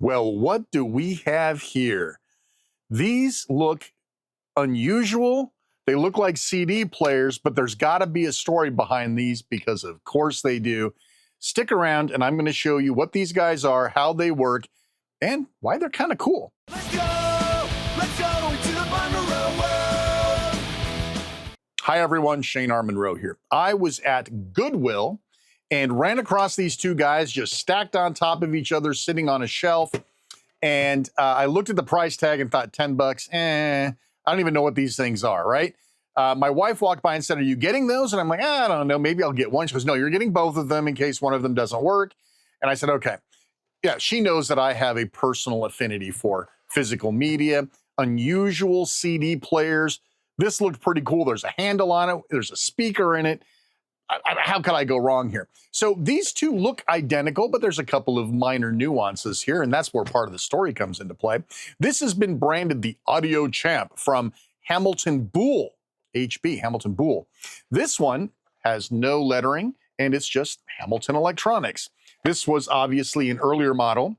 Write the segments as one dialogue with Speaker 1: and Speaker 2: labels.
Speaker 1: Well, what do we have here? These look unusual. They look like CD players, but there's got to be a story behind these because, of course, they do. Stick around, and I'm going to show you what these guys are, how they work, and why they're kind of cool.
Speaker 2: Let's go into the Monroe world.
Speaker 1: Hi, everyone. Shane R. Monroe here. I was at Goodwill and ran across these two guys just stacked on top of each other, sitting on a shelf. And I looked at the price tag and thought, 10 bucks, I don't even know what these things are, right? My wife walked by and said, are you getting those? And I'm like, I don't know, maybe I'll get one. She goes, no, you're getting both of them in case one of them doesn't work. And I said, okay. Yeah, she knows that I have a personal affinity for physical media, unusual CD players. This looked pretty cool. There's a handle on it. There's a speaker in it. How could I go wrong here? So these two look identical, but there's a couple of minor nuances here, and that's where part of the story comes into play. This has been branded the Audio Champ from HamiltonBuhl, HB, HamiltonBuhl. This one has no lettering, and it's just Hamilton Electronics. This was obviously an earlier model.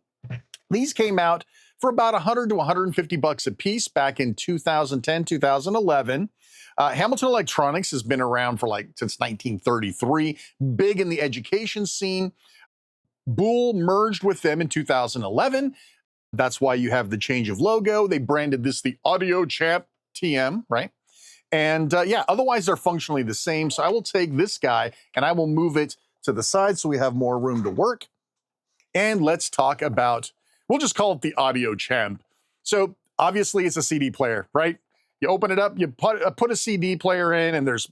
Speaker 1: These came out for about 100 to 150 bucks a piece back in 2010, 2011. Hamilton Electronics has been around for since 1933, big in the education scene. Buhl merged with them in 2011. That's why you have the change of logo. They branded this the Audio Champ TM, right? And yeah, otherwise they're functionally the same. So I will take this guy and I will move it to the side so we have more room to work. And let's talk about, we'll just call it the Audio Champ. So obviously it's a CD player, right? You open it up, you put a CD player in, and there's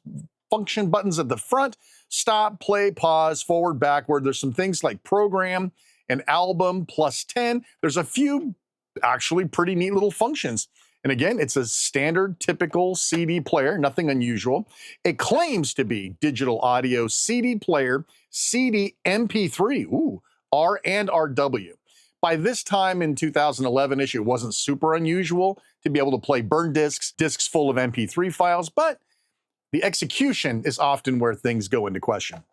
Speaker 1: function buttons at the front: stop, play, pause, forward, backward. There's some things like program and album plus 10. There's a few actually pretty neat little functions. And again, it's a standard, typical CD player, nothing unusual. It claims to be digital audio CD player, CD MP3, ooh, R and RW. By this time in 2011-ish, it wasn't super unusual to be able to play burn discs full of MP3 files, but the execution is often where things go into question.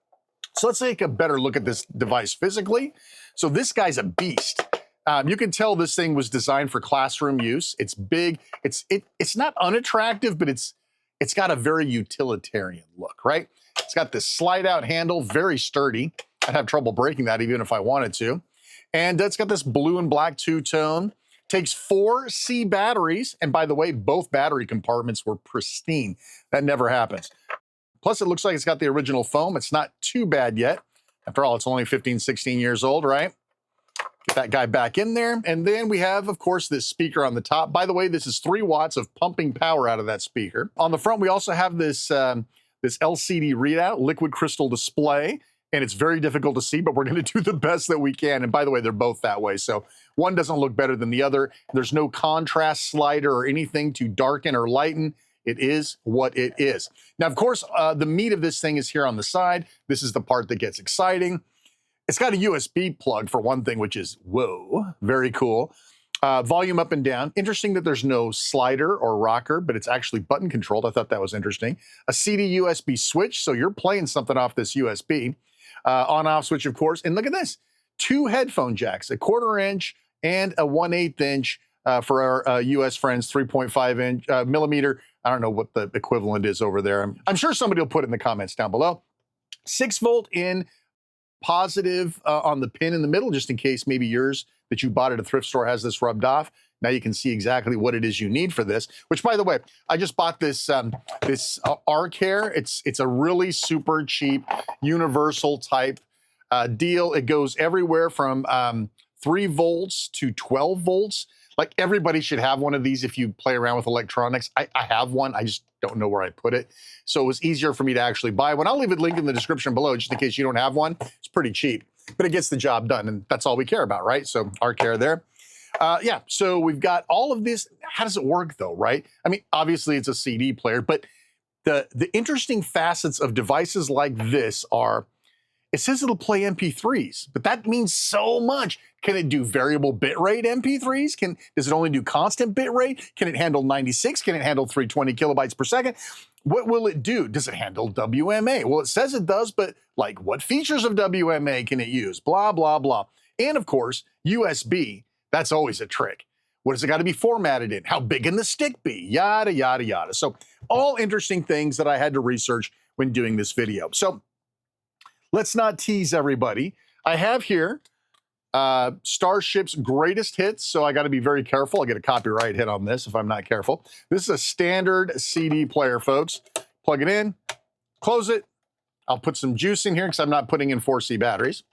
Speaker 1: So let's take a better look at this device physically. So this guy's a beast. You can tell this thing was designed for classroom use. It's big. It's not unattractive, but it's got a very utilitarian look, right? It's got this slide-out handle, very sturdy. I'd have trouble breaking that even if I wanted to. And it's got this blue and black two-tone. Takes 4 C batteries. And by the way, both battery compartments were pristine. That never happens. Plus, it looks like it's got the original foam. It's not too bad yet. After all, it's only 15, 16 years old, right? Get that guy back in there. And then we have, of course, this speaker on the top. By the way, this is 3 watts of pumping power out of that speaker. On the front, we also have this, this LCD readout, liquid crystal display. And it's very difficult to see, but we're going to do the best that we can. And by the way, they're both that way. So one doesn't look better than the other. There's no contrast slider or anything to darken or lighten. It is what it is. Now, of course, the meat of this thing is here on the side. This is the part that gets exciting. It's got a USB plug for one thing, which is, whoa, very cool. Volume up and down. Interesting that there's no slider or rocker, but it's actually button controlled. I thought that was interesting. A CD USB switch, so you're playing something off this USB. On-off switch, of course. And look at this, 2 headphone jacks, a 1/4 inch and a 1/8 inch for our US friends, 3.5 inch millimeter. I don't know what the equivalent is over there. I'm sure somebody will put it in the comments down below. 6-volt in, positive on the pin in the middle, just in case maybe yours that you bought at a thrift store has this rubbed off. Now you can see exactly what it is you need for this, which, by the way, I just bought this this ARC hair. It's a really super cheap universal type deal. It goes everywhere from 3 volts to 12 volts. Like, everybody should have one of these if you play around with electronics. I have one. I just don't know where I put it. So it was easier for me to actually buy one. I'll leave it linked in the description below just in case you don't have one. It's pretty cheap, but it gets the job done, and that's all we care about, right? So ARC hair there. Yeah, so we've got all of this. How does it work, though, right? I mean, obviously it's a CD player, but the interesting facets of devices like this are, it says it'll play MP3s, but that means so much. Can it do variable bitrate MP3s? Does it only do constant bitrate? Can it handle 96? Can it handle 320 kilobytes per second? What will it do? Does it handle WMA? Well, it says it does, but like, what features of WMA can it use? Blah, blah, blah. And of course, USB. That's always a trick. What does it got to be formatted in? How big can the stick be? Yada, yada, yada. So all interesting things that I had to research when doing this video. So let's not tease everybody. I have here Starship's greatest hits, so I got to be very careful. I'll get a copyright hit on this if I'm not careful. This is a standard CD player, folks. Plug it in, close it. I'll put some juice in here because I'm not putting in 4C batteries.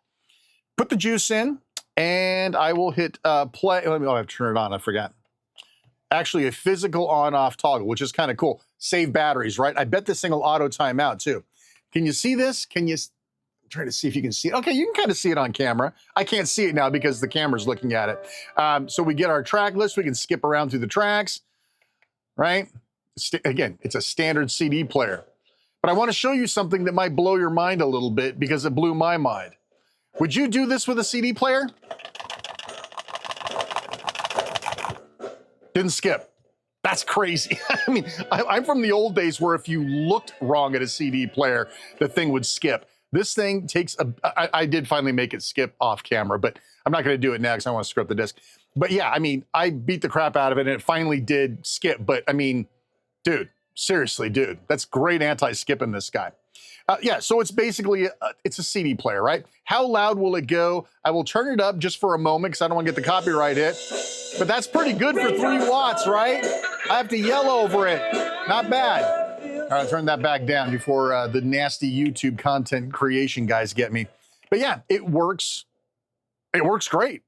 Speaker 1: Put the juice in, and I will hit play. Let me, oh, I have to turn it on. I forgot. Actually, a physical on-off toggle, which is kind of cool. Save batteries, right? I bet this thing will auto time out too. Can you see this? Can you? Try to see if you can see it. Okay, you can kind of see it on camera. I can't see it now because the camera's looking at it. So we get our track list. We can skip around through the tracks, right? Again, it's a standard CD player. But I want to show you something that might blow your mind a little bit because it blew my mind. Would you do this with a CD player? Didn't skip. That's crazy. I mean, I'm from the old days where if you looked wrong at a CD player, the thing would skip. This thing takes I did finally make it skip off camera, but I'm not going to do it now because I want to screw up the disc. But yeah, I mean, I beat the crap out of it and it finally did skip. But I mean, dude, seriously, dude, that's great anti-skip in this guy. Yeah, so it's basically, it's a CD player, right? How loud will it go? I will turn it up just for a moment because I don't want to get the copyright hit. But that's pretty good for 3 watts, right? I have to yell over it. Not bad. All right, turn that back down before the nasty YouTube content creation guys get me. But yeah, it works. It works great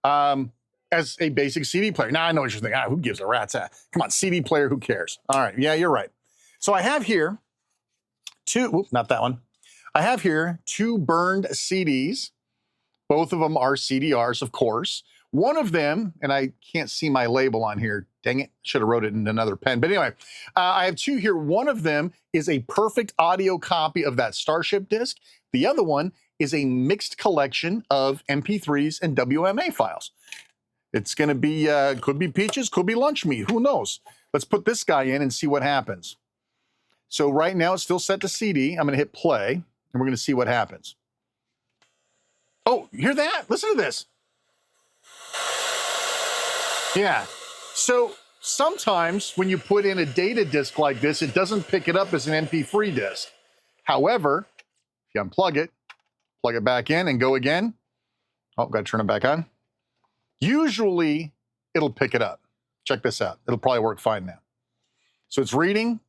Speaker 1: as a basic CD player. Now I know what you're thinking. Who gives a rat's ass? Come on, CD player, who cares? All right, yeah, you're right. So I have here not that one. I have here 2 burned CDs. Both of them are CDRs, of course. One of them, and I can't see my label on here. Dang it, should have wrote it in another pen. But anyway, I have 2 here. One of them is a perfect audio copy of that Starship disc. The other one is a mixed collection of MP3s and WMA files. It's going to be, could be peaches, could be lunch meat, who knows? Let's put this guy in and see what happens. So right now it's still set to CD. I'm going to hit play, and we're going to see what happens. Oh, you hear that? Listen to this. Yeah. So sometimes when you put in a data disc like this, it doesn't pick it up as an MP3 disc. However, if you unplug it, plug it back in and go again. Oh, got to turn it back on. Usually it'll pick it up. Check this out. It'll probably work fine now. So it's reading.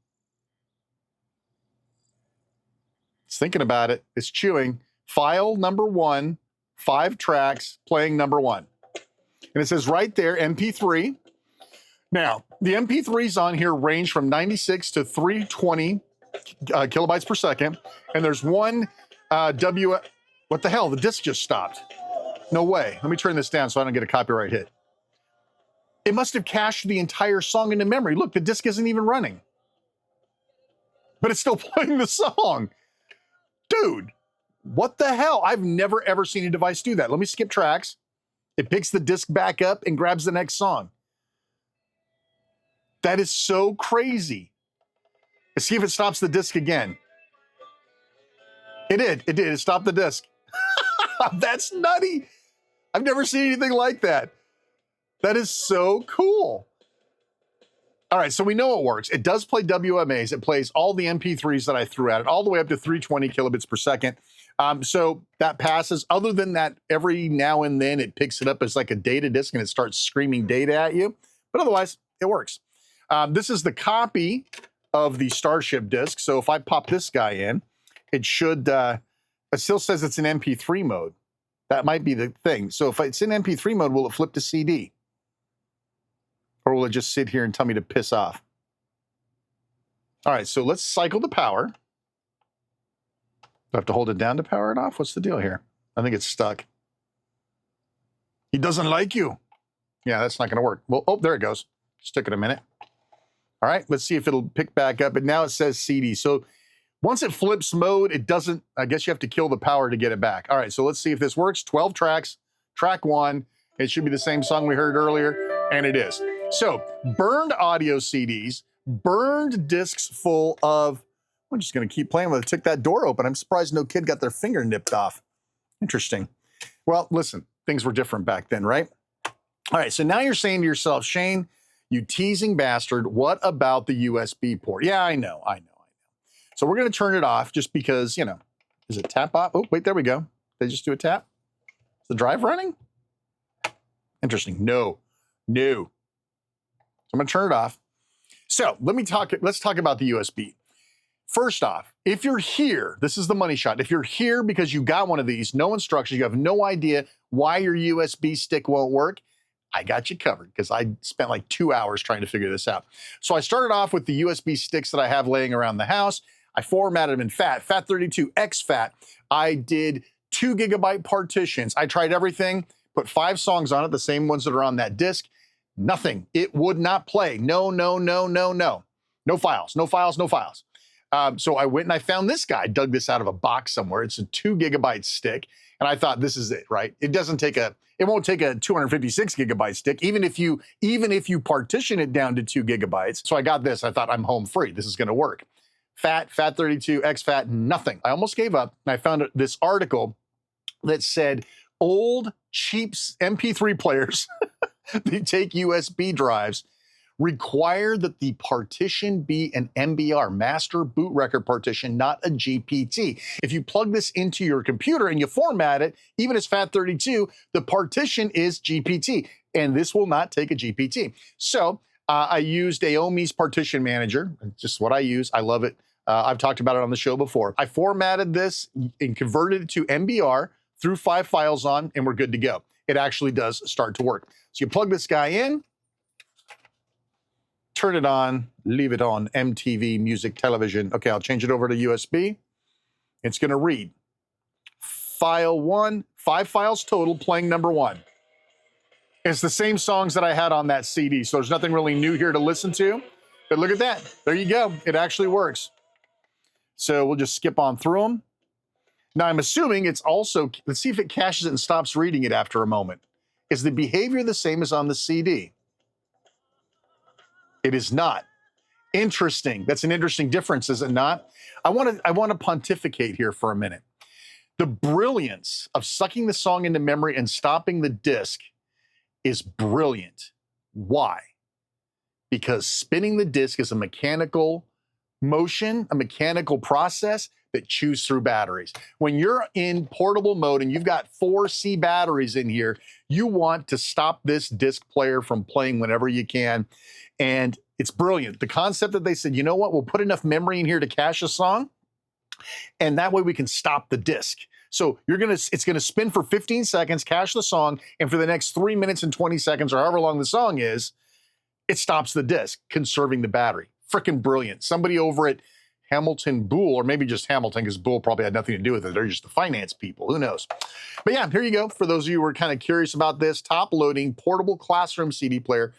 Speaker 1: It's thinking about it. It's chewing. File number 1, 5 tracks, playing number 1. And it says right there, MP3. Now, the MP3s on here range from 96 to 320 kilobytes per second. And there's one what the hell? The disc just stopped. No way. Let me turn this down so I don't get a copyright hit. It must have cached the entire song into memory. Look, the disc isn't even running. But it's still playing the song. Dude, what the hell? I've never, ever seen a device do that. Let me skip tracks. It picks the disc back up and grabs the next song. That is so crazy. Let's see if it stops the disc again. It did. It did. It stopped the disc. That's nutty. I've never seen anything like that. That is so cool. All right, so we know it works. It does play WMAs. It plays all the MP3s that I threw at it, all the way up to 320 kilobits per second. So that passes. Other than that, every now and then it picks it up as like a data disk and it starts screaming data at you. But otherwise, it works. This is the copy of the Starship disc. So if I pop this guy in, it should, it still says it's in MP3 mode. That might be the thing. So if it's in MP3 mode, will it flip to CD? Or will it just sit here and tell me to piss off? All right, so let's cycle the power. Do I have to hold it down to power it off? What's the deal here? I think it's stuck. He doesn't like you. Yeah, that's not going to work. Well, oh, there it goes. Just took it a minute. All right, let's see if it'll pick back up. And now it says CD. So once it flips mode, it doesn't, I guess you have to kill the power to get it back. All right, so let's see if this works. 12 tracks, track 1. It should be the same song we heard earlier, and it is. So, burned audio CDs, burned discs full of, I'm just going to keep playing with it. Took that door open. I'm surprised no kid got their finger nipped off. Interesting. Well, listen, things were different back then, right? All right, so now you're saying to yourself, Shane, you teasing bastard, what about the USB port? Yeah, I know. So we're going to turn it off just because, you know, is it tap off? Oh, wait, there we go. Did they just do a tap? Is the drive running? Interesting. No. So I'm going to turn it off. So let's talk about the USB. First off, if you're here, this is the money shot. If you're here because you got one of these, no instructions, you have no idea why your USB stick won't work, I got you covered because I spent like 2 hours trying to figure this out. So I started off with the USB sticks that I have laying around the house. I formatted them in FAT32 exFAT. I did 2 gigabyte partitions. I tried everything, put 5 songs on it, the same ones that are on that disc. Nothing. It would not play. No. No files. So I went and I found this guy, dug this out of a box somewhere. It's a 2 gigabyte stick. And I thought, this is it, right? It won't take a 256 gigabyte stick, even if you partition it down to 2 gigabytes. So I got this. I thought, I'm home free. This is going to work. FAT32, exFAT, nothing. I almost gave up. And I found this article that said old, cheap MP3 players, they take USB drives, require that the partition be an MBR, master boot record partition, not a GPT. If you plug this into your computer and you format it, even as FAT32, the partition is GPT, and this will not take a GPT. So I used Aomi's partition manager, just what I use. I love it. I've talked about it on the show before. I formatted this and converted it to MBR, threw 5 files on, and we're good to go. It actually does start to work. So you plug this guy in, turn it on, leave it on, MTV, music, television. Okay, I'll change it over to USB. It's going to read. File 1, 5 files total, playing number 1. It's the same songs that I had on that CD, so there's nothing really new here to listen to. But look at that. There you go. It actually works. So we'll just skip on through them. Now, I'm assuming it's also, let's see if it caches it and stops reading it after a moment. Is the behavior the same as on the CD? It is not. Interesting. That's an interesting difference, is it not? I want to pontificate here for a minute. The brilliance of sucking the song into memory and stopping the disc is brilliant. Why? Because spinning the disc is a mechanical motion, a mechanical process that chews through batteries. When you're in portable mode and you've got 4 C batteries in here, you want to stop this disc player from playing whenever you can. And it's brilliant. The concept that they said, you know what, we'll put enough memory in here to cache a song, and that way we can stop the disc. So it's gonna spin for 15 seconds, cache the song, and for the next 3 minutes and 20 seconds, or however long the song is, it stops the disc, conserving the battery. Frickin' brilliant. Somebody over at HamiltonBuhl, or maybe just Hamilton, because Buhl probably had nothing to do with it. They're just the finance people. Who knows? But yeah, here you go. For those of you who are kind of curious about this, top-loading portable classroom CD player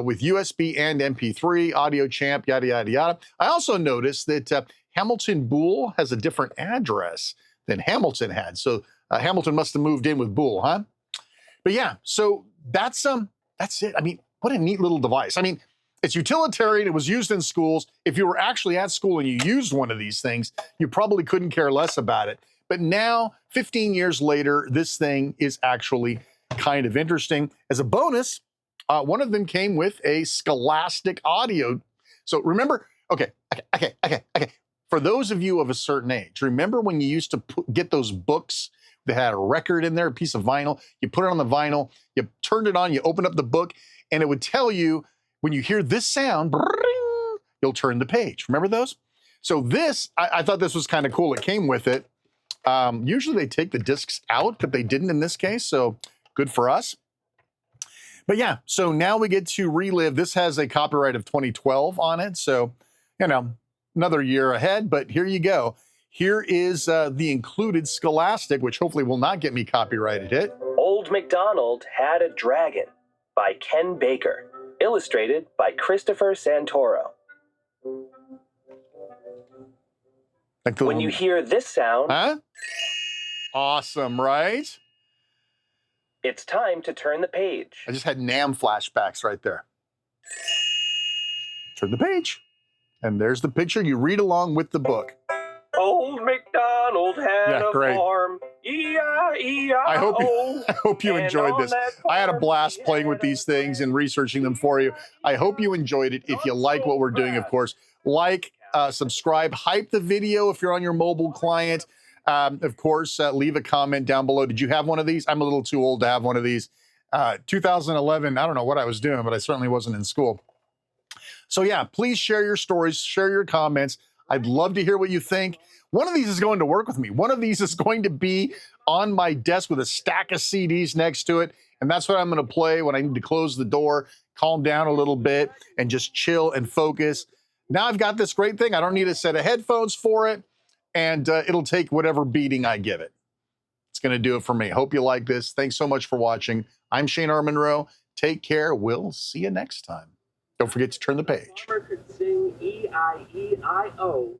Speaker 1: with USB and MP3, Audio Champ, yada, yada, yada. I also noticed that HamiltonBuhl has a different address than Hamilton had. So Hamilton must have moved in with Buhl, huh? But yeah, so that's it. I mean, what a neat little device. I mean, it's utilitarian. It was used in schools. If you were actually at school and you used one of these things, you probably couldn't care less about it. But now, 15 years later, this thing is actually kind of interesting. As a bonus, one of them came with a Scholastic audio. So remember, okay. For those of you of a certain age, remember when you used to get those books that had a record in there, a piece of vinyl? You put it on the vinyl, you turned it on, you open up the book, and it would tell you, when you hear this sound, bring, you'll turn the page. Remember those? So this, I thought this was kind of cool. It came with it. Usually they take the discs out, but they didn't in this case, so good for us. But yeah, so now we get to relive. This has a copyright of 2012 on it, so, you know, another year ahead, but here you go. Here is the included Scholastic, which hopefully will not get me copyrighted hit.
Speaker 3: Old MacDonald Had a Dragon by Ken Baker. Illustrated by Christopher Santoro.
Speaker 1: Like
Speaker 3: when you hear this sound,
Speaker 1: huh? Awesome, right?
Speaker 3: It's time to turn the page.
Speaker 1: I just had Nam flashbacks right there. Turn the page. And there's the picture. You read along with the book.
Speaker 3: Old MacDonald had a farm.
Speaker 1: I hope you enjoyed this. I had a blast playing with these things and researching them for you. I hope you enjoyed it. If you like what we're doing, of course, like, subscribe, hype the video if you're on your mobile client. Of course, leave a comment down below. Did you have one of these? I'm a little too old to have one of these. 2011, I don't know what I was doing, but I certainly wasn't in school. So yeah, please share your stories, share your comments. I'd love to hear what you think. One of these is going to work with me. One of these is going to be on my desk with a stack of CDs next to it. And that's what I'm going to play when I need to close the door, calm down a little bit, and just chill and focus. Now I've got this great thing. I don't need a set of headphones for it. And it'll take whatever beating I give it. It's going to do it for me. Hope you like this. Thanks so much for watching. I'm Shane R. Monroe. Take care. We'll see you next time. Don't forget to turn the page.
Speaker 3: Farmer could sing E-I-E-I-O.